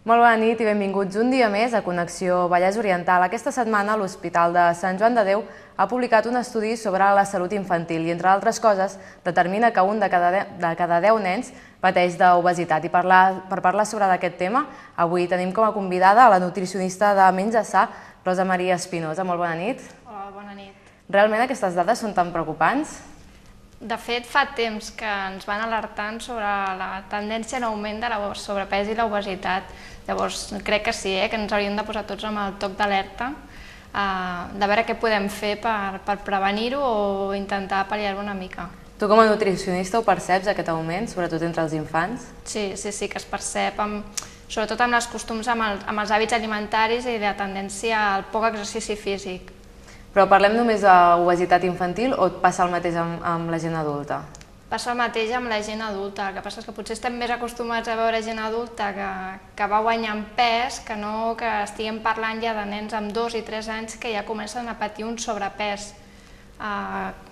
Molt bona nit i benvinguts un dia més a Connexió Vallès Oriental. Aquesta setmana l'Hospital de Sant Joan de Déu ha publicat un estudi sobre la salut infantil i, entre altres coses, determina que un de cada 10 nens pateix d'obesitat. I per parlar sobre aquest tema, avui tenim com a convidada a la nutricionista de Menja Sa, Rosa Maria Espinosa. Molt bona nit. Hola, bona nit. Realment aquestes dades són tan preocupants? De fet, fa temps que ens van alertant sobre la tendència en augment de la sobrepès i l'obesitat. Llavors, crec que sí, que ens hauríem de posar tots amb el toc d'alerta, de veure què podem fer per prevenir-ho o intentar pal·liar-ho una mica. Tu com a nutricionista ho perceps, aquest augment, sobretot entre els infants? Sí, que es percep, sobretot amb els costums, amb els hàbits alimentaris i la tendència al poc exercici físic. Però parlem només d'obesitat infantil o passa el mateix amb la gent adulta? Passa el mateix amb la gent adulta, el que passa és que potser estem més acostumats a veure gent adulta que va guanyant pes, que no que estiguem parlant ja de nens amb 2 i 3 anys que ja comencen a patir un sobrepès.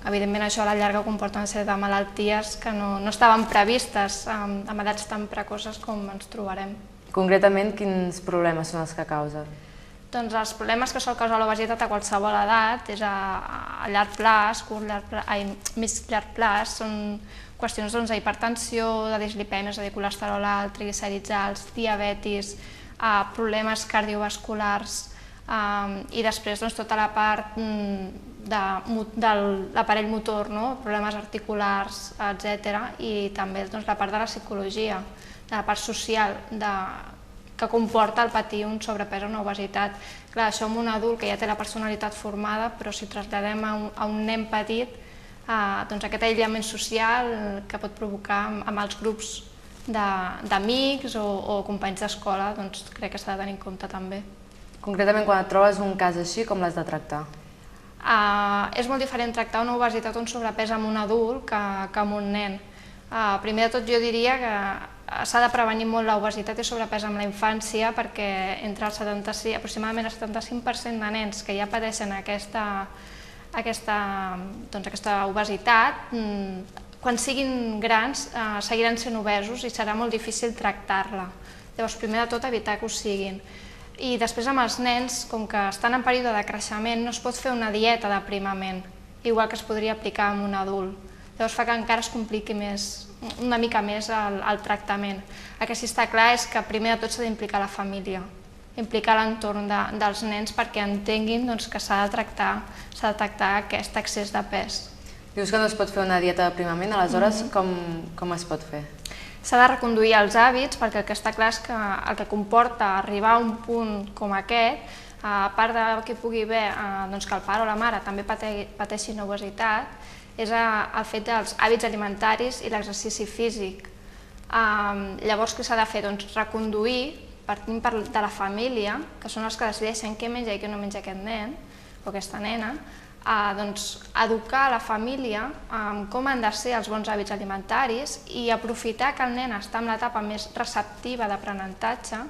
Evidentment això a la llarga comporta una sèrie de malalties que no estaven previstes amb edats tan precoces com ens trobarem. Concretament, quins problemes són els que causen? Doncs els problemes que sol causar l'obesitat a qualsevol edat és a llarg plaç, mig llarg plaç, són qüestions de hipertensió, de dislipèmies, de colesterol alt, triglicèrids alts, diabetis, problemes cardiovasculars i després tota la part de l'aparell motor, problemes articulars, etc. I també la part de la psicologia, de la part social, que comporta el patir un sobrepès o una obesitat. Clar, això amb un adult que ja té la personalitat formada, però si traslladem a un nen petit, doncs aquest aïllament social que pot provocar amb els grups d'amics o companys d'escola, doncs crec que s'ha de tenir en compte també. Concretament, quan et trobes un cas així, com l'has de tractar? És molt diferent tractar una obesitat o un sobrepès amb un adult que amb un nen. Primer de tot jo diria que s'ha de prevenir molt l'obesitat i sobrepès amb la infància perquè entre aproximadament el 75% de nens que ja pateixen aquesta obesitat, quan siguin grans seguiran sent obesos i serà molt difícil tractar-la. Llavors, primer de tot, evitar que ho siguin. I després amb els nens, com que estan en període de creixement, no es pot fer una dieta d'aprimament, igual que es podria aplicar amb un adult. Llavors fa que encara es compliqui una mica més el tractament. El que sí està clar és que primer de tot s'ha d'implicar la família, implicar l'entorn dels nens perquè entenguin que s'ha de tractar aquest excés de pes. Dius que no es pot fer una dieta d'aprimament, aleshores com es pot fer? S'ha de reconduir els hàbits perquè el que està clar és que el que comporta arribar a un punt com aquest, a part que hi pugui haver que el pare o la mare també pateixin obesitat, és el fet dels hàbits alimentaris i l'exercici físic. Llavors, què s'ha de fer? Reconduir, partint de la família, que són els que decideixen què menja i què no menja aquest nen o aquesta nena, educar la família en com han de ser els bons hàbits alimentaris i aprofitar que el nen està en l'etapa més receptiva d'aprenentatge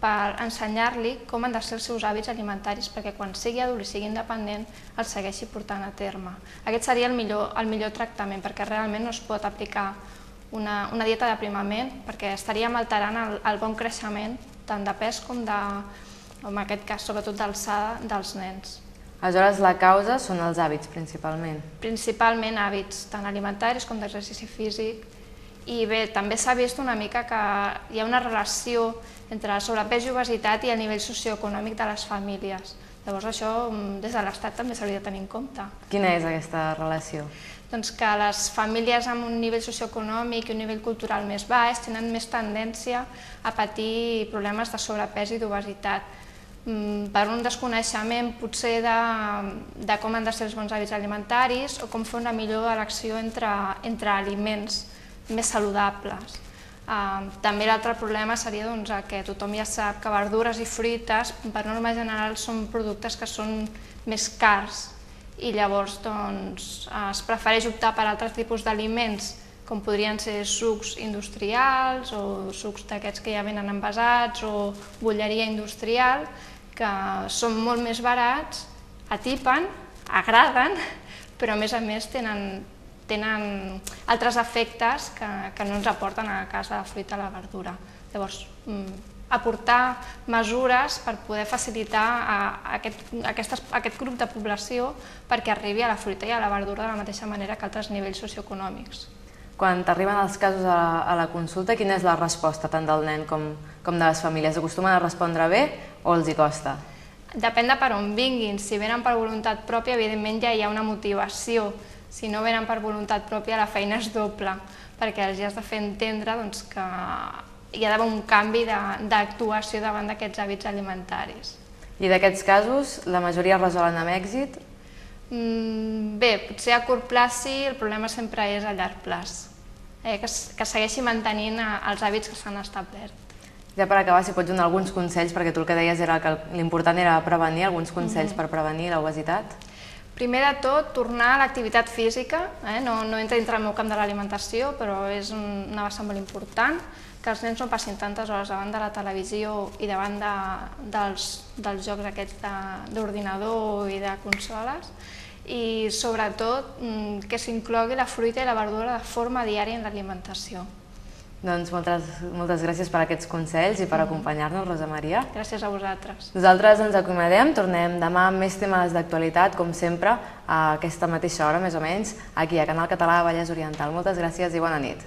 per ensenyar-li com han de ser els seus hàbits alimentaris perquè quan sigui adult i sigui independent els segueixi portant a terme. Aquest seria el millor tractament perquè realment no es pot aplicar una dieta d'aprimament perquè estaríem alterant el bon creixement tant de pes com en aquest cas sobretot d'alçada dels nens. Aleshores la causa són els hàbits principalment? Principalment hàbits tant alimentaris com d'exercici físic. I bé, també s'ha vist una mica que hi ha una relació entre el sobrepès i obesitat i el nivell socioeconòmic de les famílies. Llavors això des de l'Estat també s'hauria de tenir en compte. Quina és aquesta relació? Doncs que les famílies amb un nivell socioeconòmic i un nivell cultural més baix tenen més tendència a patir problemes de sobrepès i d'obesitat per un desconeixement potser de com han de ser els bons hàbits alimentaris o com fer una millor elecció entre aliments més saludables. També l'altre problema seria que tothom ja sap que verdures i fruites per norma general són productes que són més cars i llavors es prefereix optar per altres tipus d'aliments com podrien ser sucs industrials o sucs d'aquests que ja venen envasats o bolleria industrial que són molt més barats, atipen, agraden, però a més tenen altres efectes que no ens aporten en el cas de la fruita i la verdura. Llavors, aportar mesures per poder facilitar aquest grup de població perquè arribi a la fruita i a la verdura de la mateixa manera que altres nivells socioeconòmics. Quan t'arriben els casos a la consulta, quina és la resposta tant del nen com de les famílies? Acostumen a respondre bé o els hi costa? Depèn de per on vinguin. Si venen per voluntat pròpia, evidentment ja hi ha una motivació. Si no venen per voluntat pròpia, la feina és doble, perquè els has de fer entendre que hi ha d'haver un canvi d'actuació davant d'aquests hàbits alimentaris. I d'aquests casos, la majoria es resolen amb èxit? Bé, potser a curt plaç sí, el problema sempre és a llarg plaç, que segueixi mantenint els hàbits que s'han establert. Ja per acabar, si pots donar alguns consells, perquè tu el que deies era que l'important era prevenir, alguns consells per prevenir l'obesitat? Primer de tot, tornar a l'activitat física, no entra dintre el meu camp de l'alimentació, però és una vessant molt important, que els nens no passin tantes hores davant de la televisió i davant dels jocs aquests d'ordinador i de consoles, i sobretot que s'inclogui la fruita i la verdura de forma diària en l'alimentació. Doncs moltes gràcies per aquests consells i per acompanyar-nos, Rosa Maria. Gràcies a vosaltres. Nosaltres ens acomiadem, tornem demà amb més temes d'actualitat, com sempre, a aquesta mateixa hora, més o menys, aquí a Canal Català Vallès Oriental. Moltes gràcies i bona nit.